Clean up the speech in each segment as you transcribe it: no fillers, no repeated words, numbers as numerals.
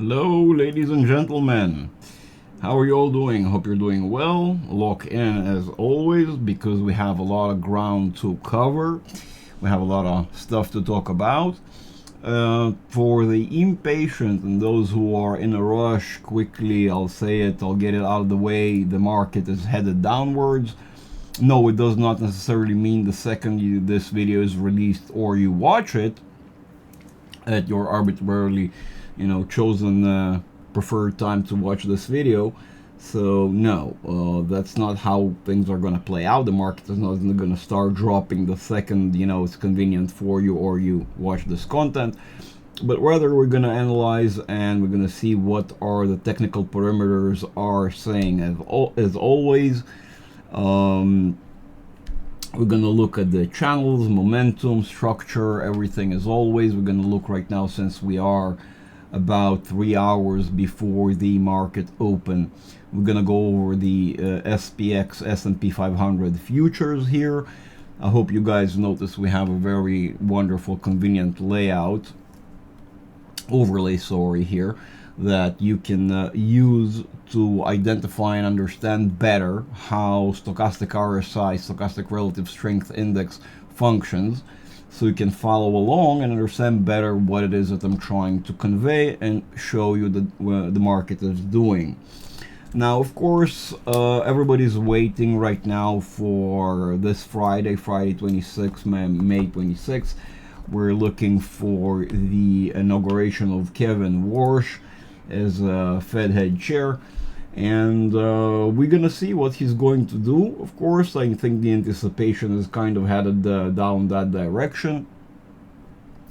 Hello, ladies and gentlemen. How are you all doing? Hope you're doing well. Lock in as always because we have a lot of ground to cover. We have a lot of stuff to talk about. For the impatient and those who are in a rush, quickly, I'll say it, I'll get it out of the way. The market is headed downwards. No, it does not necessarily mean the second this video is released or you watch it at your arbitrarily, chosen preferred time to watch this video. So no, that's not how things are going to play out. The market is not going to start dropping the second it's convenient for you or you watch this content, but rather we're going to analyze and we're going to see what are the technical parameters are saying. As always, we're going to look at the channels, momentum, structure, everything as always. We're going to look right now, since we are about 3 hours before the market open. We're going to go over the SPX S&P 500 futures here. I hope you guys notice we have a very wonderful, convenient layout, overlay, here, that you can use to identify and understand better how stochastic RSI, stochastic relative strength index, functions, so you can follow along and understand better what it is that I'm trying to convey and show you what the market is doing. Now, of course, everybody's waiting right now for this Friday 26th, May 26th. We're looking for the inauguration of Kevin Warsh as Fed head chair, and we're gonna see what he's going to do. Of course, I think the anticipation is kind of headed down that direction.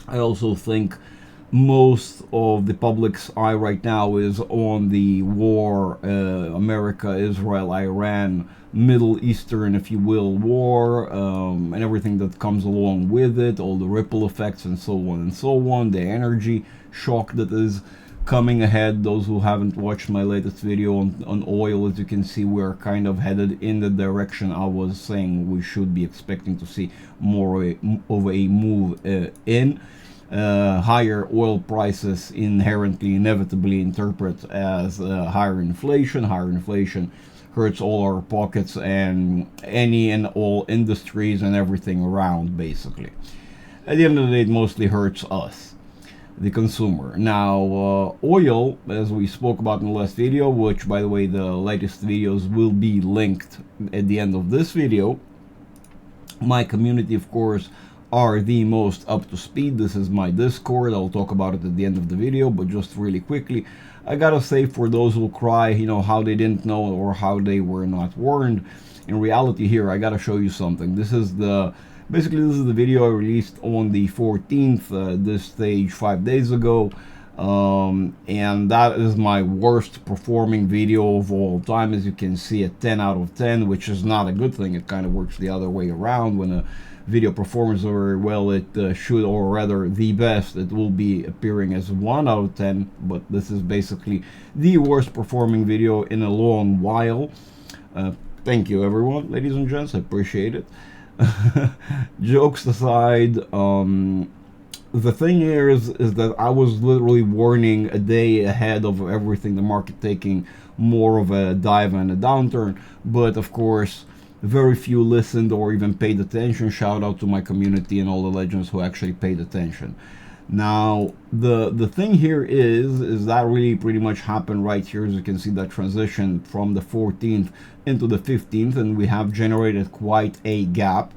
I also think most of the public's eye right now is on the war, America, Israel, Iran, Middle Eastern, if you will, war, and everything that comes along with it, all the ripple effects and so on and so on, the energy shock that is coming ahead. Those who haven't watched my latest video on oil, as you can see, we're kind of headed in the direction I was saying we should be expecting to see more of a move in. Higher oil prices inherently, inevitably interpret as higher inflation. Higher inflation hurts all our pockets and any and all industries and everything around, basically. At the end of the day, it mostly hurts us, the consumer. Now, oil, as we spoke about in the last video, which, by the way, the latest videos will be linked at the end of this video. My community, of course, are the most up to speed. This is my Discord. I'll talk about it at the end of the video, but just really quickly, I gotta say, for those who cry, how they didn't know or how they were not warned, in reality here, I gotta show you something. Basically, this is the video I released on the 14th, this stage 5 days ago, and that is my worst performing video of all time. As you can see, a 10 out of 10, which is not a good thing. It kind of works the other way around. When a video performs very well, it should, or rather the best, it will be appearing as 1 out of 10, but this is basically the worst performing video in a long while. Thank you, everyone, ladies and gents, I appreciate it. Jokes aside, the thing here is that I was literally warning a day ahead of everything, the market taking more of a dive and a downturn, but of course very few listened or even paid attention. Shout out to my community and all the legends who actually paid attention. Now, the thing here is that really pretty much happened right here. As you can see, that transition from the 14th into the 15th, and we have generated quite a gap.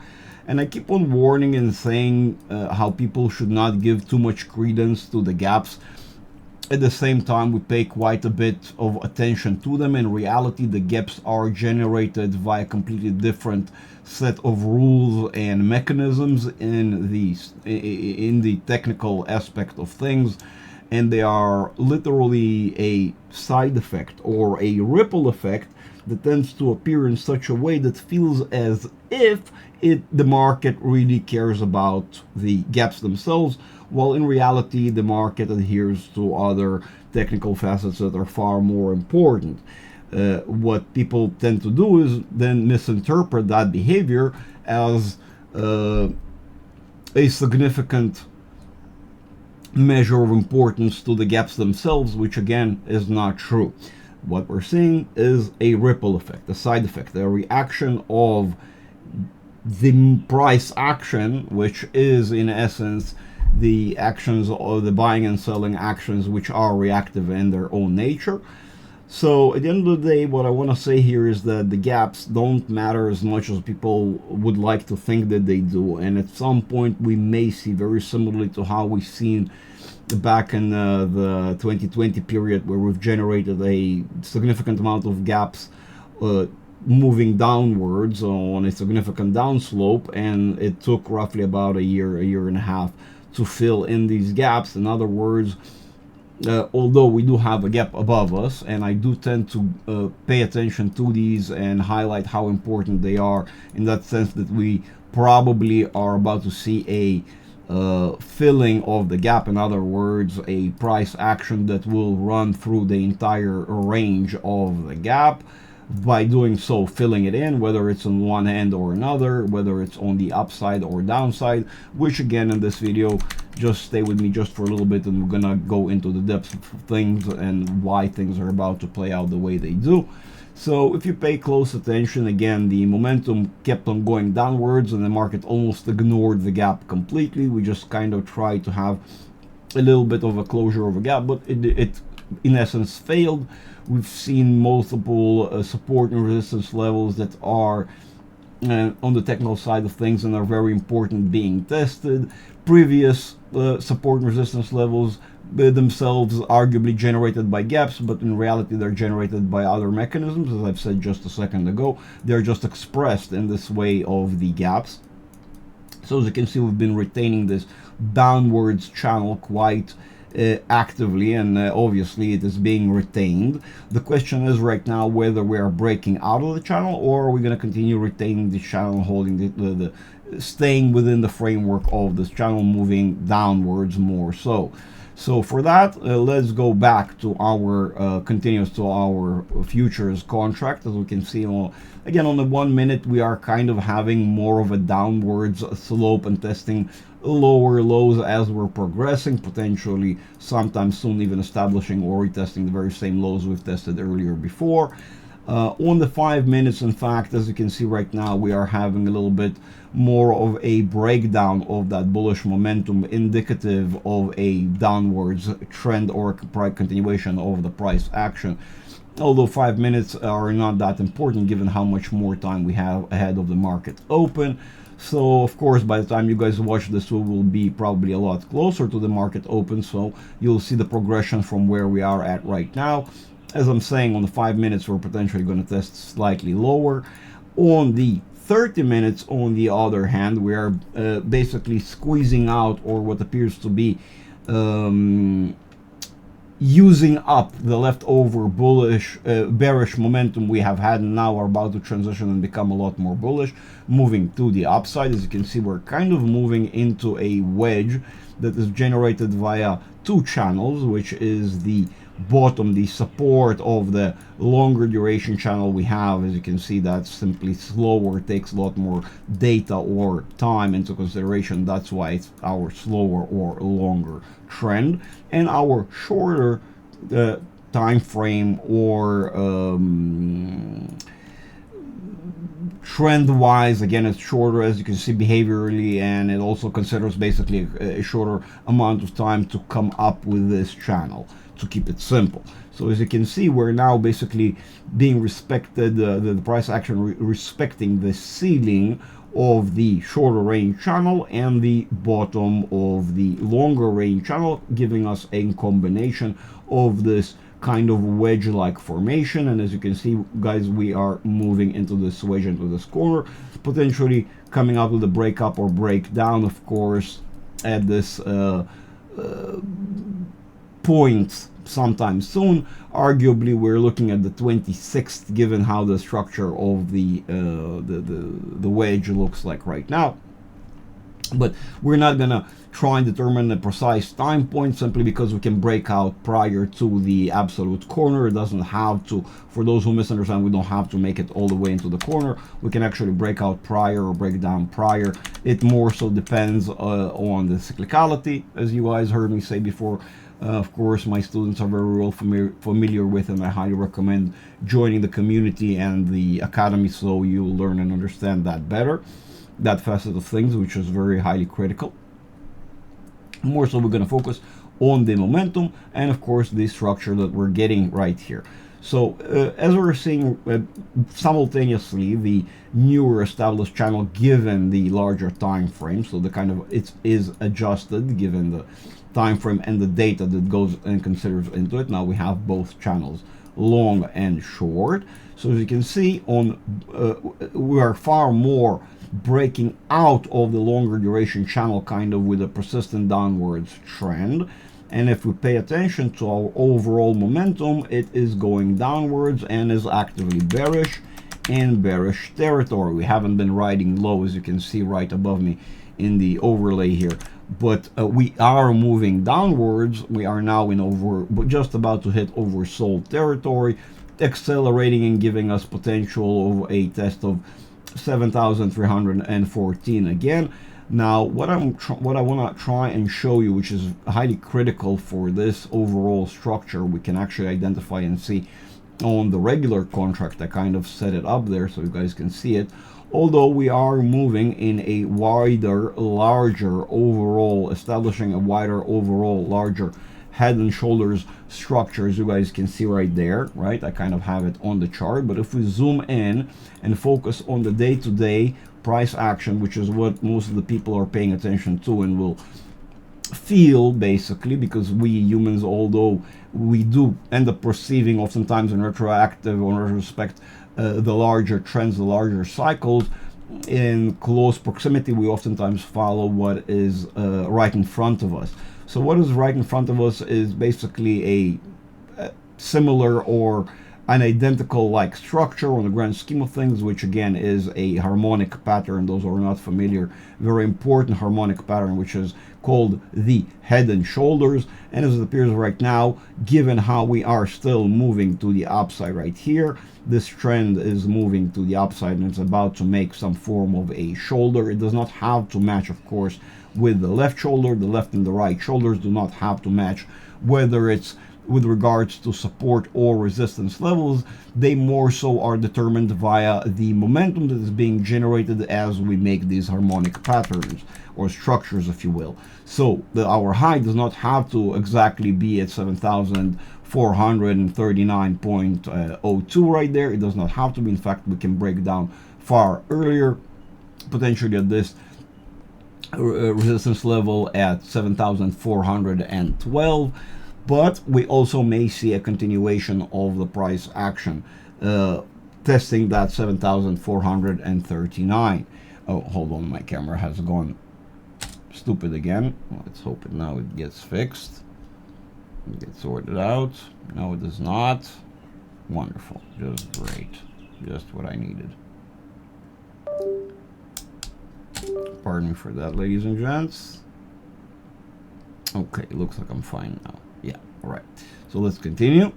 And I keep on warning and saying how people should not give too much credence to the gaps. At the same time, we pay quite a bit of attention to them. In reality, the gaps are generated via a completely different set of rules and mechanisms in the technical aspect of things, and they are literally a side effect or a ripple effect that tends to appear in such a way that feels as if the market really cares about the gaps themselves, while in reality the market adheres to other technical facets that are far more important. What people tend to do is then misinterpret that behavior as a significant measure of importance to the gaps themselves, which again is not true. What we're seeing is a ripple effect, a side effect, a reaction of the price action, which is in essence the actions or the buying and selling actions, which are reactive in their own nature. So at the end of the day, what I want to say here is that the gaps don't matter as much as people would like to think that they do. And at some point, we may see, very similarly to how we've seen back in the 2020 period, where we've generated a significant amount of gaps moving downwards on a significant downslope, and it took roughly about a year and a half to fill in these gaps. In other words, although we do have a gap above us, and I do tend to pay attention to these and highlight how important they are, in that sense that we probably are about to see a filling of the gap. In other words, a price action that will run through the entire range of the gap. By doing so, filling it in, whether it's on one end or another, whether it's on the upside or downside, which again in this video, just stay with me just for a little bit and we're gonna go into the depths of things and why things are about to play out the way they do. So if you pay close attention, again, the momentum kept on going downwards and the market almost ignored the gap completely. We just kind of tried to have a little bit of a closure of a gap, but it in essence failed. We've seen multiple support and resistance levels that are on the technical side of things and are very important being tested. Previous support and resistance levels themselves arguably generated by gaps, but in reality they're generated by other mechanisms. As I've said just a second ago, they're just expressed in this way of the gaps. So as you can see, we've been retaining this downwards channel quite actively, and obviously it is being retained. The question is right now whether we are breaking out of the channel, or are we going to continue retaining the channel, holding the staying within the framework of this channel, moving downwards more so. So for that, let's go back to our continuous to our futures contract. As we can see, again on the 1 minute, we are kind of having more of a downwards slope and testing lower lows as we're progressing, potentially sometime soon even establishing or retesting the very same lows we've tested earlier before. On the 5 minutes, in fact, as you can see right now, we are having a little bit more of a breakdown of that bullish momentum, indicative of a downwards trend or continuation of the price action. Although 5 minutes are not that important given how much more time we have ahead of the market open. So of course, by the time you guys watch this, we will be probably a lot closer to the market open, so you'll see the progression from where we are at right now. As I'm saying, on the 5 minutes, we're potentially going to test slightly lower. On the 30 minutes, on the other hand, we are basically squeezing out, or what appears to be using up the leftover bullish bearish momentum we have had, and now are about to transition and become a lot more bullish, moving to the upside. As you can see, we're kind of moving into a wedge that is generated via two channels, which is the bottom, the support of the longer duration channel we have. As you can see, that's simply slower, it takes a lot more data or time into consideration. That's why it's our slower or longer trend. And our shorter time frame or trend wise, again, it's shorter, as you can see, behaviorally, and it also considers basically a shorter amount of time to come up with this channel, to keep it simple. So as you can see, we're now basically being respected, the price action respecting the ceiling of the shorter range channel and the bottom of the longer range channel, giving us a combination of this kind of wedge-like formation. And as you can see, guys, we are moving into this wedge, into this corner, potentially coming out with a breakup or breakdown, of course, at this point sometime soon. Arguably, we're looking at the 26th, given how the structure of the wedge looks like right now. But we're not gonna try and determine a precise time point simply because we can break out prior to the absolute corner. It doesn't have to, for those who misunderstand, we don't have to make it all the way into the corner. We can actually break out prior or break down prior. It more so depends on the cyclicality, as you guys heard me say before. Of course, my students are very well familiar with, and I highly recommend joining the community and the academy so you'll learn and understand that better, that facet of things, which is very highly critical. More so, we're going to focus on the momentum and, of course, the structure that we're getting right here. So, as we're seeing simultaneously, the newer established channel given the larger time frame, so the kind of it is adjusted given the time frame and the data that goes and considers into it. Now we have both channels, long and short. So as you can see, on we are far more breaking out of the longer duration channel, kind of with a persistent downwards trend. And if we pay attention to our overall momentum, it is going downwards and is actively bearish in bearish territory. We haven't been riding low, as you can see right above me in the overlay here, but we are moving downwards. We are now in just about to hit oversold territory, accelerating and giving us potential of a test of 7,314 again. Now, what I want to try and show you, which is highly critical for this overall structure, we can actually identify and see on the regular contract. I kind of set it up there so you guys can see it. Although we are moving in a wider, larger overall, establishing a wider overall, larger head and shoulders structure, as you guys can see right there, right? I kind of have it on the chart, but if we zoom in and focus on the day-to-day price action, which is what most of the people are paying attention to and will feel, basically, because we humans, although we do end up perceiving oftentimes in retroactive or retrospect the larger trends, the larger cycles, in close proximity, we oftentimes follow what is right in front of us. So what is right in front of us is basically a similar or an identical like structure on the grand scheme of things, which again is a harmonic pattern. Those who are not familiar, very important harmonic pattern, which is called the head and shoulders. And as it appears right now, given how we are still moving to the upside right here, this trend is moving to the upside and it's about to make some form of a shoulder. It does not have to match, of course, with the left shoulder. The left and the right shoulders do not have to match, whether it's with regards to support or resistance levels. They more so are determined via the momentum that is being generated as we make these harmonic patterns or structures, if you will. So our high does not have to exactly be at 7,439.02 right there. It does not have to be. In fact, we can break down far earlier, potentially at this resistance level at 7,412. But we also may see a continuation of the price action, testing that 7,439. Oh, hold on, my camera has gone stupid again. Let's hope it now it gets fixed. It gets sorted out. No, it does not. Wonderful. Just great. Just what I needed. Pardon me for that, ladies and gents. Okay, it looks like I'm fine now. Yeah, all right. So let's continue.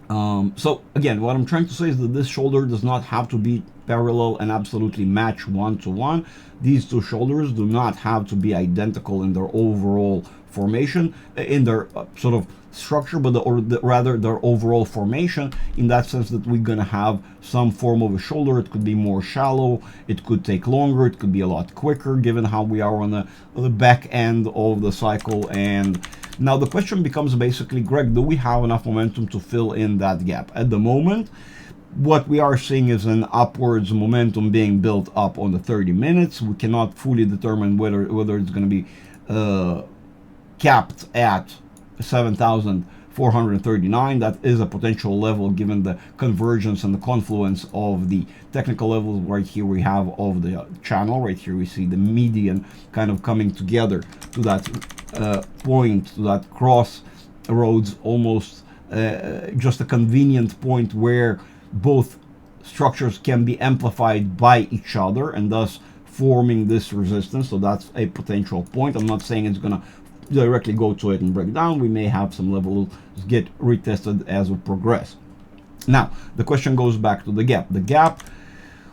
So again, what I'm trying to say is that this shoulder does not have to be parallel and absolutely match one-to-one. These two shoulders do not have to be identical in their overall formation, in their sort of structure, but rather their overall formation, in that sense that we're going to have some form of a shoulder. It could be more shallow, it could take longer, it could be a lot quicker, given how we are on the back end of the cycle. And now the question becomes basically, Greg, do we have enough momentum to fill in that gap? At the moment, what we are seeing is an upwards momentum being built up on the 30 minutes. We cannot fully determine whether it's going to be capped at 7,439. That is a potential level given the convergence and the confluence of the technical levels. Right here we have of the channel. Right here we see the median kind of coming together to that point, to that crossroads, almost just a convenient point where both structures can be amplified by each other and thus forming this resistance. So that's a potential point. I'm not saying it's gonna directly go to it and break down. We may have some levels get retested as we progress. Now the question goes back to the gap. The gap,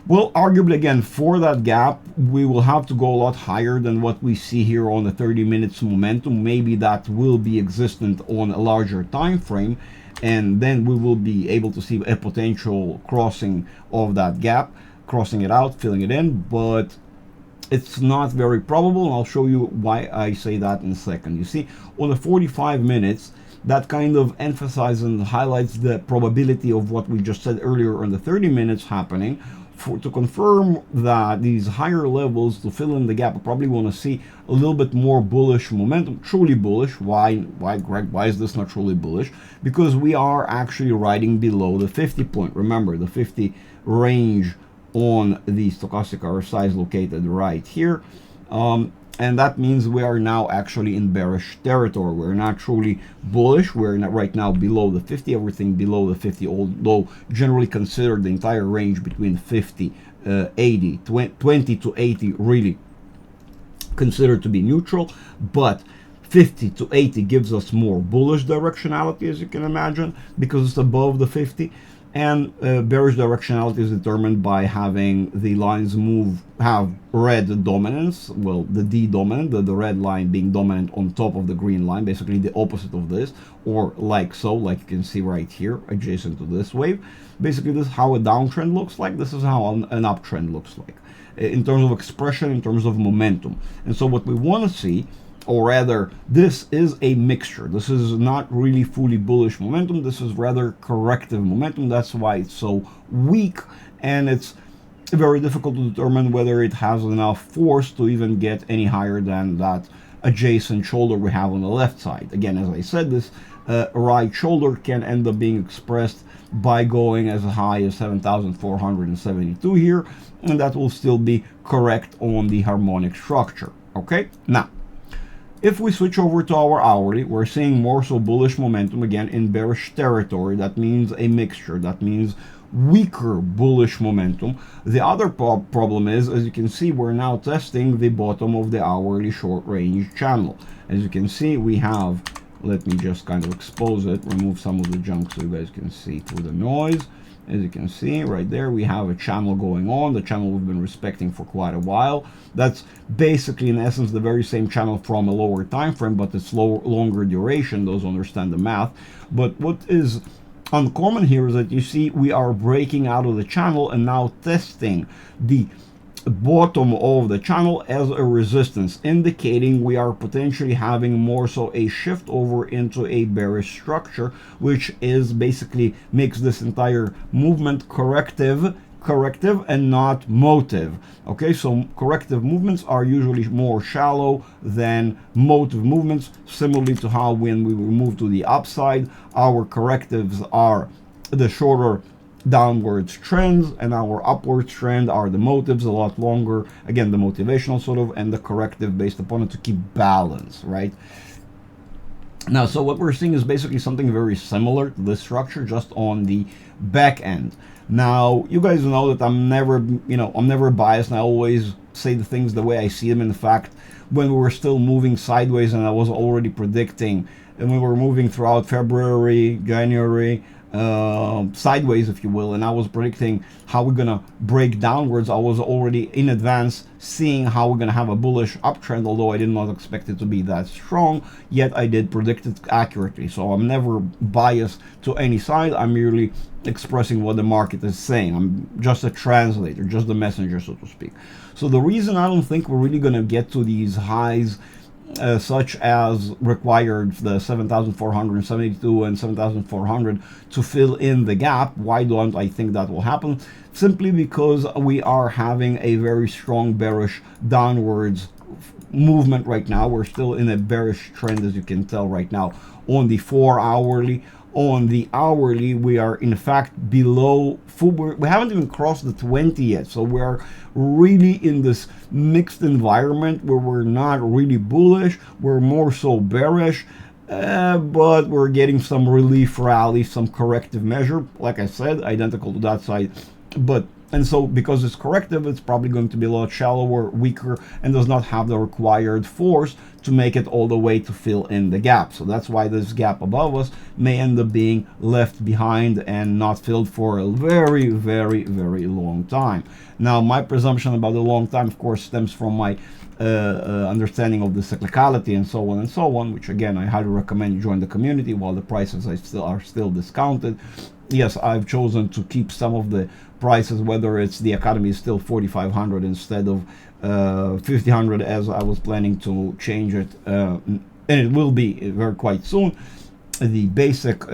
well, arguably again, for that gap we will have to go a lot higher than what we see here on the 30 minutes momentum. Maybe that will be existent on a larger time frame, and then we will be able to see a potential crossing of that gap, crossing it out, filling it in, but it's not very probable, and I'll show you why I say that in a second. You see, on the 45 minutes, that kind of emphasizes and highlights the probability of what we just said earlier on the 30 minutes happening. To confirm that these higher levels, to fill in the gap, I probably want to see a little bit more bullish momentum, truly bullish. Why, Greg? Why is this not truly bullish? Because we are actually riding below the 50 point. Remember, the 50 range on the stochastic RSI is located right here. And that means we are now actually in bearish territory. We're not truly bullish. We're not right now below the 50, everything below the 50, although generally considered the entire range between 50, 80, 20 to 80 really considered to be neutral. But 50 to 80 gives us more bullish directionality, as you can imagine, because it's above the 50. And bearish directionality is determined by having the lines have red dominance, well, the D dominant, the red line being dominant on top of the green line, basically the opposite of this, or like so, like you can see right here, adjacent to this wave. Basically, this is how a downtrend looks like. This is how an uptrend looks like, in terms of expression, in terms of momentum. And so what we want to see, or rather, this is a mixture. This is not really fully bullish momentum. This is rather corrective momentum. That's why it's so weak, and it's very difficult to determine whether it has enough force to even get any higher than that adjacent shoulder we have on the left side. Again, as I said, this right shoulder can end up being expressed by going as high as 7,472 here, and that will still be correct on the harmonic structure. Okay, now if we switch over to our hourly, we're seeing more so bullish momentum again in bearish territory. That means a mixture. That means weaker bullish momentum. The other problem is, as you can see, we're now testing the bottom of the hourly short range channel. As you can see, we have, let me just kind of expose it, remove some of the junk so you guys can see through the noise. As you can see right there, we have a channel going on, the channel we've been respecting for quite a while. That's basically, in essence, the very same channel from a lower time frame, but it's longer duration. Those who understand the math. But what is uncommon here is that you see we are breaking out of the channel and now testing the bottom of the channel as a resistance, indicating we are potentially having more so a shift over into a bearish structure, which is basically makes this entire movement corrective and not motive. Okay, so corrective movements are usually more shallow than motive movements, similarly to how when we move to the upside, our correctives are the shorter downwards trends, and our upwards trend are the motives, a lot longer, again the motivational sort of, and the corrective based upon it to keep balance, right? Now, so what we're seeing is basically something very similar to this structure, just on the back end. Now, you guys know that I'm never biased, and I always say the things the way I see them. In fact, when we were still moving sideways, and I was already predicting, and we were moving throughout February, January, sideways, if you will, and I was predicting how we're gonna break downwards. I was already in advance seeing how we're gonna have a bullish uptrend, although I did not expect it to be that strong, yet I did predict it accurately. So I'm never biased to any side. I'm merely expressing what the market is saying. I'm just a translator, just the messenger, so to speak. So the reason I don't think we're really gonna get to these highs such as required the 7,472 and 7,400 to fill in the gap. Why don't I think that will happen? Simply because we are having a very strong bearish downwards movement right now. We're still in a bearish trend, as you can tell right now, on the 4 hourly. On the hourly, we are in fact below full. We haven't even crossed the 20 yet, so we're really in this mixed environment where we're not really bullish, we're more so bearish, but we're getting some relief rally, some corrective measure, like I said, identical to that side, but And so because it's corrective, it's probably going to be a lot shallower, weaker, and does not have the required force to make it all the way to fill in the gap. So that's why this gap above us may end up being left behind and not filled for a very, very, very long time. Now, my presumption about the long time, of course, stems from my understanding of the cyclicality and so on, which again, I highly recommend you join the community while the prices are still discounted. Yes, I've chosen to keep some of the prices, whether it's the Academy is still 4,500 instead of 1,500 as I was planning to change it, and it will be very quite soon. The basic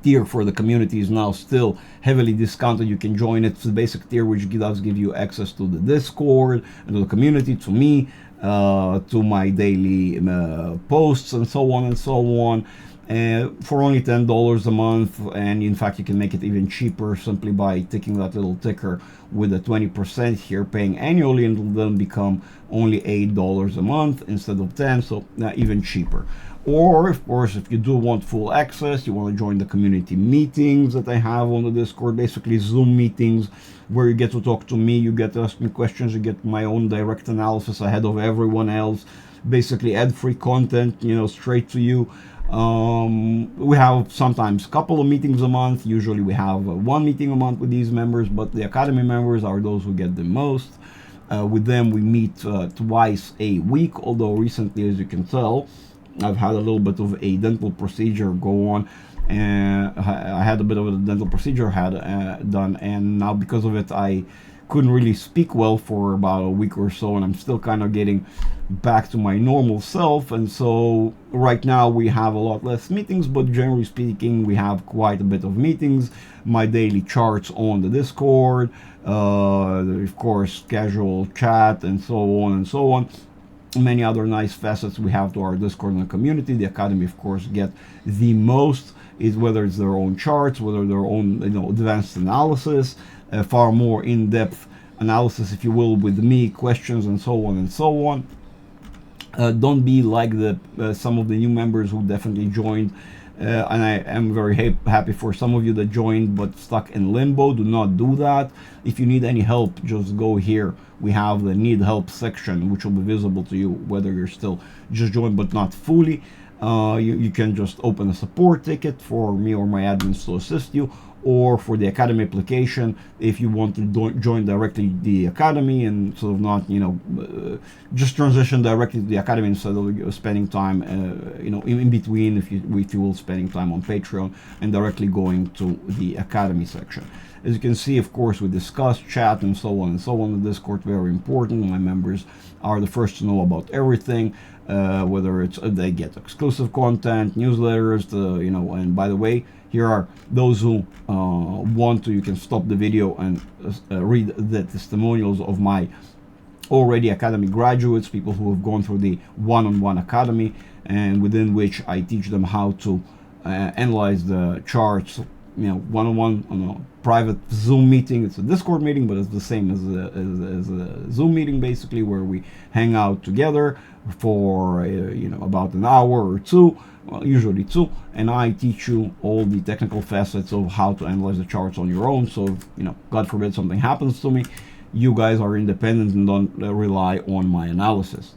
tier for the community is now still heavily discounted. You can join it. It's the basic tier, which does give you access to the Discord and to the community, to me, to my daily posts and so on and so on. For only $10 a month, and in fact you can make it even cheaper simply by ticking that little ticker with the 20% here, paying annually, and it'll then become only $8 a month instead of 10, so even cheaper. Or of course, if you do want full access, you want to join the community meetings that I have on the Discord, basically Zoom meetings where you get to talk to me, you get to ask me questions, you get my own direct analysis ahead of everyone else, basically ad-free content, straight to you. We have sometimes a couple of meetings a month. Usually we have one meeting a month with these members, but the Academy members are those who get the most. With them we meet twice a week, although recently, as you can tell, I've had a little bit of a dental procedure go on, and I had a bit of a dental procedure done, and now because of it I couldn't really speak well for about a week or so, and I'm still kind of getting back to my normal self. And so right now we have a lot less meetings, but generally speaking we have quite a bit of meetings. My daily charts on the Discord, of course casual chat, and so on and so on. Many other nice facets we have to our Discord and the community. The Academy, of course, get the most, is whether it's their own charts, whether their own advanced analysis, far more in-depth analysis, if you will, with me, questions, and so on and so on. Don't be like some of the new members who definitely joined, and I am very happy for some of you that joined but stuck in limbo. Do not do that. If you need any help, just go here. We have the need help section, which will be visible to you whether you're still just joined but not fully. You can just open a support ticket for me or my admins to assist you, or for the Academy application if you want to join directly the Academy and sort of not just transition directly to the Academy instead of spending time in between, if you will, spending time on Patreon and directly going to the Academy section. As you can see, of course, we discuss, chat, and so on and so on. The Discord, very important. My members are the first to know about everything, whether it's they get exclusive content, newsletters, and by the way, here are those who want to, you can stop the video and read the testimonials of my already Academy graduates, people who have gone through the one-on-one Academy, and within which I teach them how to analyze the charts, one-on-one on a private Zoom meeting. It's a Discord meeting, but it's the same as a Zoom meeting, basically, where we hang out together for about an hour or two, usually two, and I teach you all the technical facets of how to analyze the charts on your own. So if, God forbid something happens to me, you guys are independent and don't rely on my analysis.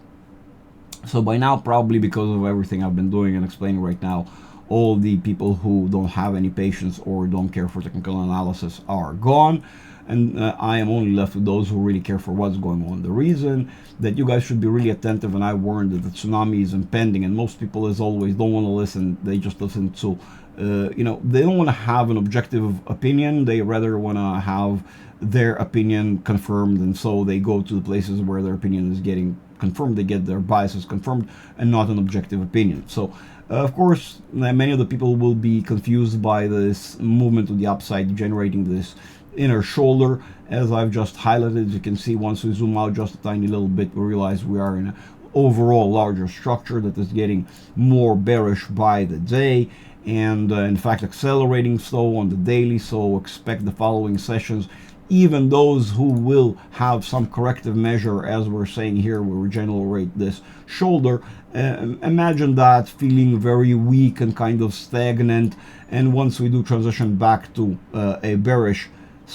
So by now, probably because of everything I've been doing and explaining right now, all the people who don't have any patience or don't care for technical analysis are gone, and I am only left with those who really care for what's going on. The reason that you guys should be really attentive, and I warned that the tsunami is impending, and most people, as always, don't want to listen. They just listen to they don't want to have an objective opinion. They rather want to have their opinion confirmed, and so they go to the places where their opinion is getting confirmed. They get their biases confirmed and not an objective opinion. So of course, many of the people will be confused by this movement to the upside, generating this inner shoulder, as I've just highlighted. As you can see, once we zoom out just a tiny little bit, we realize we are in an overall larger structure that is getting more bearish by the day, and in fact accelerating so on the daily. So expect the following sessions, even those who will have some corrective measure, as we're saying here, where we generate this shoulder, imagine that feeling very weak and kind of stagnant, and once we do transition back to a bearish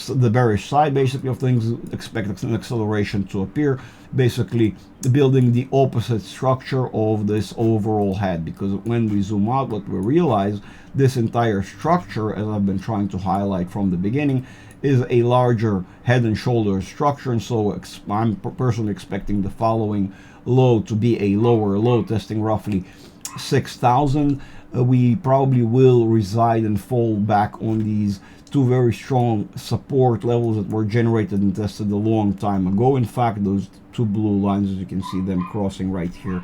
the bearish side basically of things, expect an acceleration to appear, basically building the opposite structure of this overall head. Because when we zoom out, what we realize, this entire structure, as I've been trying to highlight from the beginning, is a larger head and shoulder structure. And so I'm personally expecting the following low to be a lower low, testing roughly 6,000. We probably will reside and fall back on these two very strong support levels that were generated and tested a long time ago. In fact, those two blue lines, as you can see them crossing right here,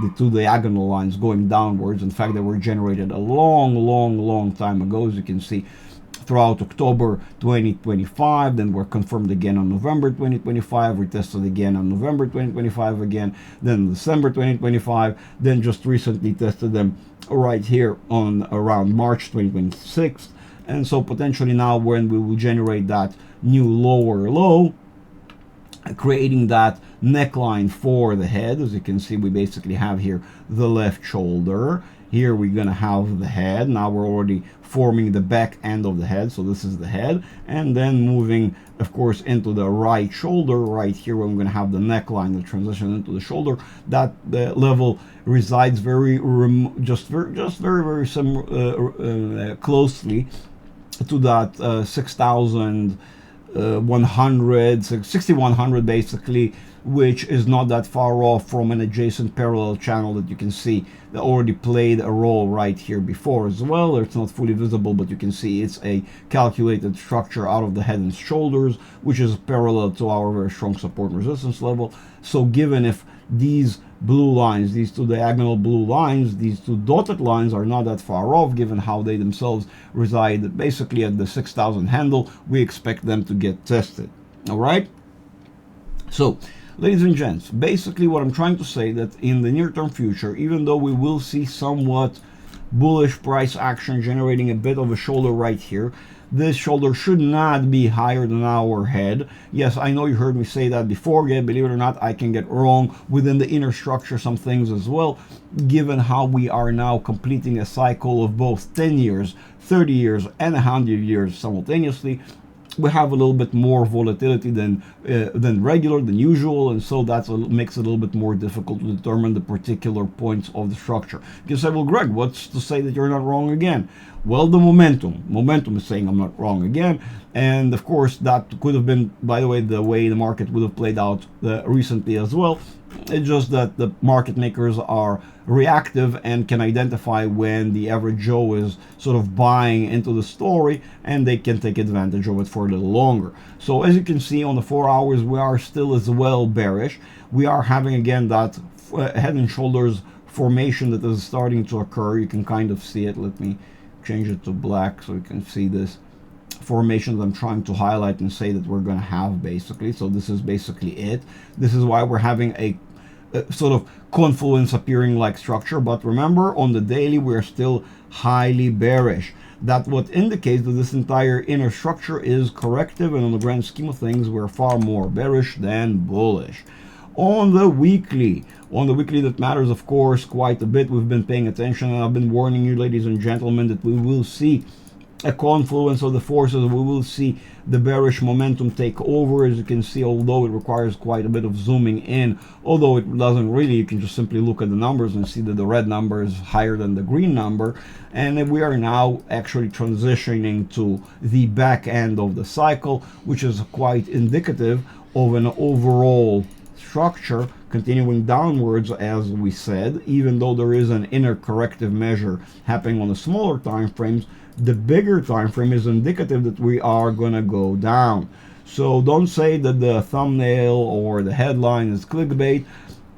the two diagonal lines going downwards, in fact, they were generated a long time ago, as you can see, throughout October 2025, then were confirmed again on November 2025, retested again on November 2025 again, then December 2025, then just recently tested them right here on around March 2026. And so potentially now, when we will generate that new lower low, creating that neckline for the head, as you can see, we basically have here the left shoulder. Here we're going to have the head. Now we're already forming the back end of the head. So this is the head. And then moving, of course, into the right shoulder right here, where I'm going to have the neckline, the transition into the shoulder. That level resides very closely to that 6,100 basically, which is not that far off from an adjacent parallel channel that you can see that already played a role right here before as well. It's not fully visible, but you can see it's a calculated structure out of the head and shoulders, which is parallel to our very strong support and resistance level. So given if these blue lines, these two diagonal blue lines, these two dotted lines are not that far off, given how they themselves reside basically at the 6,000 handle, we expect them to get tested. All right. So, ladies and gents, basically what I'm trying to say, that in the near-term future, even though we will see somewhat bullish price action generating a bit of a shoulder right here, this shoulder should not be higher than our head. Yes, I know you heard me say that before. Yeah, believe it or not, I can get wrong within the inner structure some things as well, given how we are now completing a cycle of both 10 years, 30 years, and 100 years simultaneously. We have a little bit more volatility than usual, and so that makes it a little bit more difficult to determine the particular points of the structure. You can say, well, Greg, what's to say that you're not wrong again? Well, the momentum is saying I'm not wrong again, and of course that could have been, by the way the market would have played out recently as well. It's just that the market makers are reactive and can identify when the average Joe is sort of buying into the story, and they can take advantage of it for a little longer. So as you can see on the 4 hours, we are still as well bearish. We are having again that head and shoulders formation that is starting to occur. You can kind of see it. Let me change it to black so you can see this formation that I'm trying to highlight and say that we're going to have basically. So this is basically it. This is why we're having a sort of confluence appearing like structure. But remember, on the daily we're still highly bearish. That what indicates that this entire inner structure is corrective, and on the grand scheme of things we're far more bearish than bullish. On the weekly that matters, of course, quite a bit. We've been paying attention, and I've been warning you, ladies and gentlemen, that we will see a confluence of the forces. We will see the bearish momentum take over. As you can see, although it requires quite a bit of zooming in, although it doesn't really, you can just simply look at the numbers and see that the red number is higher than the green number, and we are now actually transitioning to the back end of the cycle, which is quite indicative of an overall structure continuing downwards, as we said. Even though there is an inner corrective measure happening on the smaller time frames, the bigger time frame is indicative that we are gonna go down. So don't say that the thumbnail or the headline is clickbait.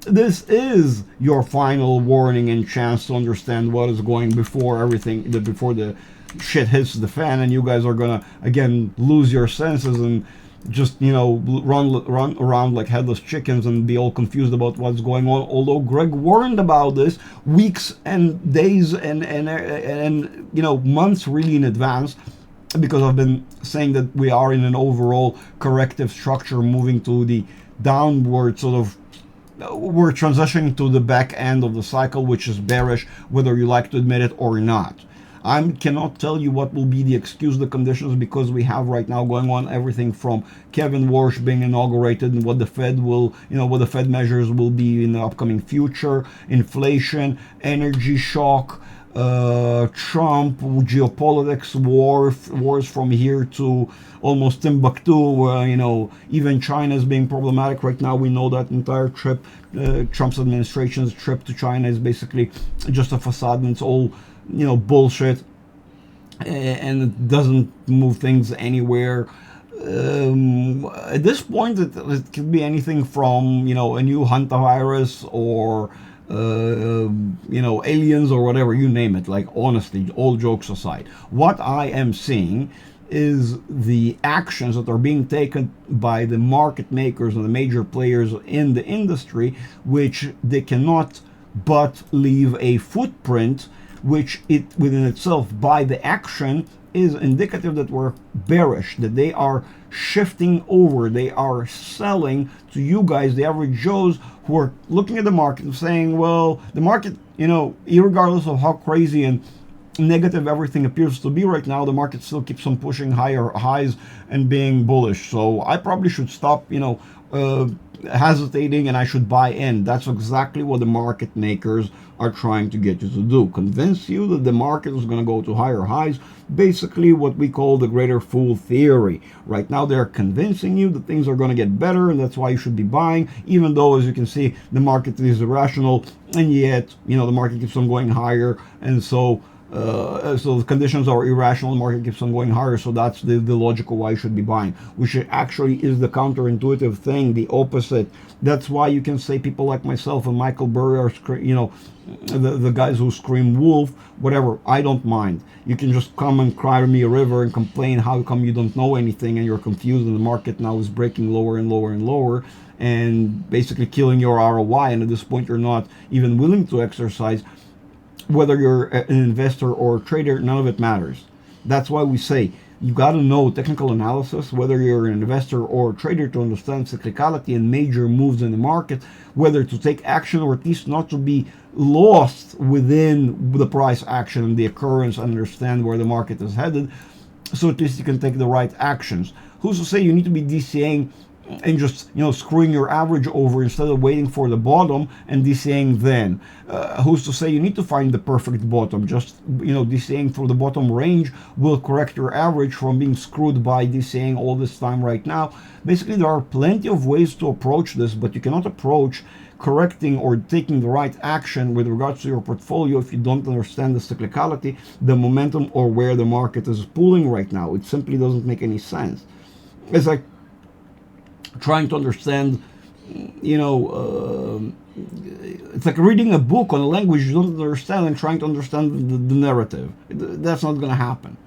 This is your final warning and chance to understand what is going before everything, before the shit hits the fan, and you guys are gonna again lose your senses and just, you know, run around like headless chickens and be all confused about what's going on. Although Greg warned about this weeks and days and you know, months really in advance, because I've been saying that we are in an overall corrective structure moving to the downward sort of, we're transitioning to the back end of the cycle, which is bearish, whether you like to admit it or not. I cannot tell you what will be the excuse, the conditions, because we have right now going on everything from Kevin Warsh being inaugurated and what the Fed will, what the Fed measures will be in the upcoming future, inflation, energy shock, Trump, geopolitics, wars from here to almost Timbuktu, where even China is being problematic right now. We know that entire trip, Trump's administration's trip to China, is basically just a facade, and it's all bullshit, and it doesn't move things anywhere. At this point, it could be anything from a new hantavirus or aliens or whatever, you name it. Like, honestly, all jokes aside, what I am seeing is the actions that are being taken by the market makers and the major players in the industry, which they cannot but leave a footprint, which it within itself, by the action, is indicative that we're bearish, that they are shifting over, they are selling to you guys, the average Joes, who are looking at the market and saying, well, the market, irregardless of how crazy and negative everything appears to be right now, the market still keeps on pushing higher highs and being bullish. So I probably should stop, hesitating, and I should buy in. That's exactly what the market makers are trying to get you to do. Convince you that the market is going to go to higher highs. Basically what we call the greater fool theory. Right now they're convincing you that things are going to get better, and that's why you should be buying, even though, as you can see, the market is irrational, and yet, the market keeps on going higher, and so the conditions are irrational, the market keeps on going higher, so that's the logical why you should be buying, which actually is the counterintuitive thing, the opposite. That's why you can say people like myself and Michael Burry are, the guys who scream wolf, whatever, I don't mind. You can just come and cry to me a river and complain how come you don't know anything and you're confused, and the market now is breaking lower and lower and lower and basically killing your ROI, and at this point you're not even willing to exercise. Whether you're an investor or a trader, none of it matters. That's why we say you got to know technical analysis, whether you're an investor or a trader, to understand cyclicality and major moves in the market, whether to take action or at least not to be lost within the price action and the occurrence, and understand where the market is headed, so at least you can take the right actions. Who's to say you need to be DCAing and just screwing your average over instead of waiting for the bottom and DCAing then? Who's to say you need to find the perfect bottom? Just DCAing through the bottom range will correct your average from being screwed by DCAing all this time right now. Basically, there are plenty of ways to approach this, but you cannot approach correcting or taking the right action with regards to your portfolio if you don't understand the cyclicality, the momentum, or where the market is pulling right now. It simply doesn't make any sense. It's like trying to understand, it's like reading a book on a language you don't understand and trying to understand the narrative. That's not going to happen.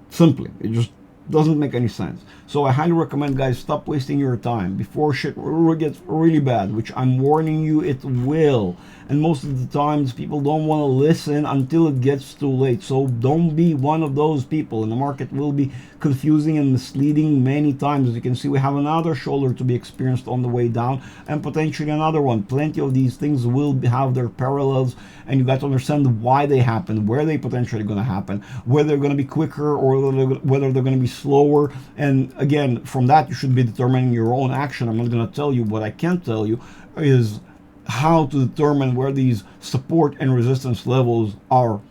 Simply, it just doesn't make any sense. So I highly recommend, guys, stop wasting your time before shit gets really bad, which I'm warning you it will. And most of the times people don't want to listen until it gets too late. So don't be one of those people, and the market will be confusing and misleading many times. As you can see, we have another shoulder to be experienced on the way down, and potentially another one. Plenty of these things will have their parallels, and you got to understand why they happen, where they potentially going to happen, whether they're going to be quicker or whether they're going to be slower. And again, from that you should be determining your own action. I'm not going to tell you. What I can tell you is how to determine where these support and resistance levels are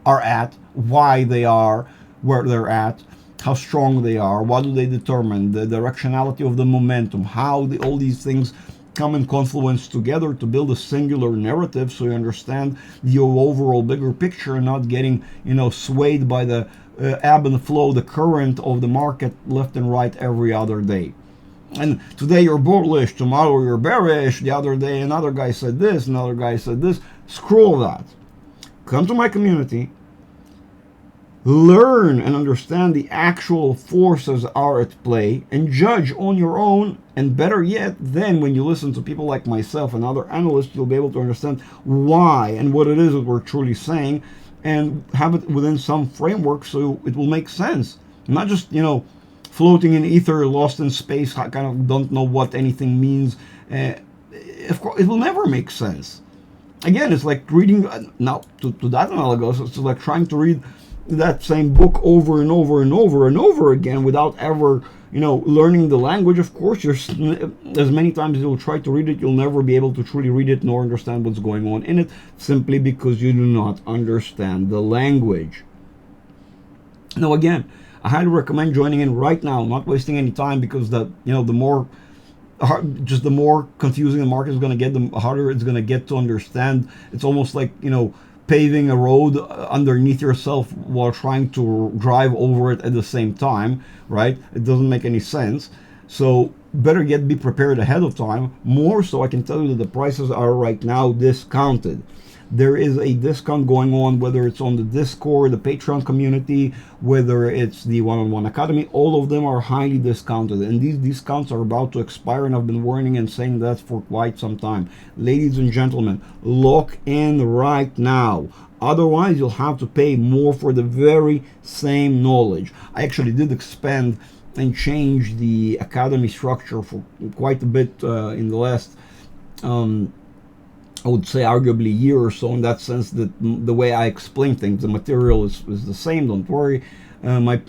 at, why they are where they're at, how strong they are, what do they determine, the directionality of the momentum, how all these things come in confluence together to build a singular narrative, so you understand the overall bigger picture and not getting swayed by the ebb and flow, the current of the market left and right every other day. And today you're bullish, tomorrow you're bearish, the other day another guy said this, another guy said this. Screw all that. Come to my community, learn and understand the actual forces are at play, and judge on your own. And better yet, then when you listen to people like myself and other analysts, you'll be able to understand why and what it is that we're truly saying, and have it within some framework so it will make sense. Not just, floating in ether, lost in space, kind of don't know what anything means. Of course, it will never make sense. again, it's like reading, now to that analogous, it's like trying to read that same book over and over and over and over again without ever, learning the language. Of course, as many times as you'll try to read it, you'll never be able to truly read it nor understand what's going on in it, simply because you do not understand the language. Now, again, I highly recommend joining in right now, not wasting any time, because the more just the more confusing the market is going to get, the harder it's going to get to understand. It's almost like, paving a road underneath yourself while trying to drive over it at the same time, right? It doesn't make any sense. So better yet, be prepared ahead of time. More so, I can tell you that the prices are right now discounted. There is a discount going on, whether it's on the Discord, the Patreon community, whether it's the One-on-One Academy. All of them are highly discounted, and these discounts are about to expire, and I've been warning and saying that for quite some time. Ladies and gentlemen, lock in right now. Otherwise, you'll have to pay more for the very same knowledge. I actually did expand and change the Academy structure for quite a bit in the last I would say arguably a year or so, in that sense, that the way I explain things, the material is the same. Don't worry. My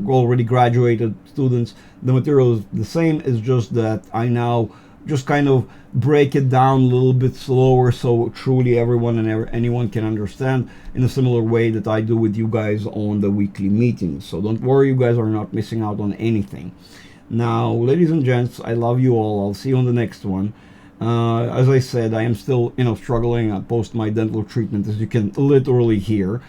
already graduated students, the material is the same. It's just that I now just kind of break it down a little bit slower, so truly everyone and anyone can understand, in a similar way that I do with you guys on the weekly meetings. So don't worry, you guys are not missing out on anything. Now, ladies and gents, I love you all. I'll see you on the next one. As I said, I am still, struggling post my dental treatment, as you can literally hear.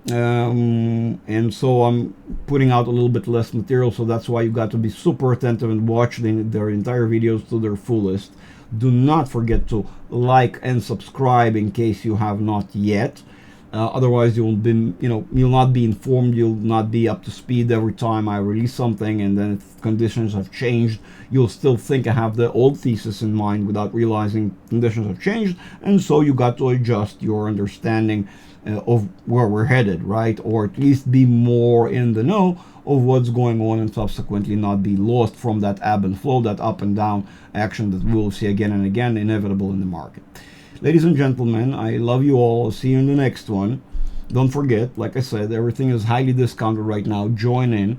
And so I'm putting out a little bit less material, so that's why you got to be super attentive and watch their entire videos to their fullest. Do not forget to like and subscribe in case you have not yet. Otherwise, you'll not be informed. You'll not be up to speed every time I release something, and then if conditions have changed, you'll still think I have the old thesis in mind without realizing conditions have changed, and so you got to adjust your understanding of where we're headed, right? Or at least be more in the know of what's going on, and subsequently not be lost from that ebb and flow, that up and down action that we'll see again and again, inevitable in the market. Ladies and gentlemen, I love you all. I'll see you in the next one. Don't forget, like I said, everything is highly discounted right now. Join in.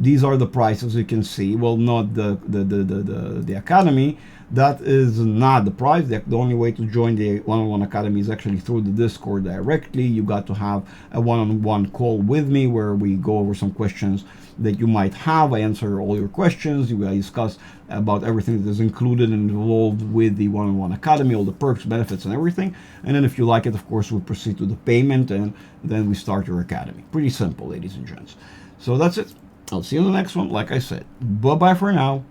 These are the prices you can see. Well, not the Academy. That is not the price. The only way to join the One-on-One Academy is actually through the Discord directly. You got to have a one-on-one call with me where we go over some questions that you might have. I answer all your questions. I discuss about everything that is included and involved with the One-on-One Academy, all the perks, benefits, and everything. And then if you like it, of course, we proceed to the payment, and then we start your academy. Pretty simple, ladies and gents. So that's it. I'll see you in the next one. Like I said, bye-bye for now.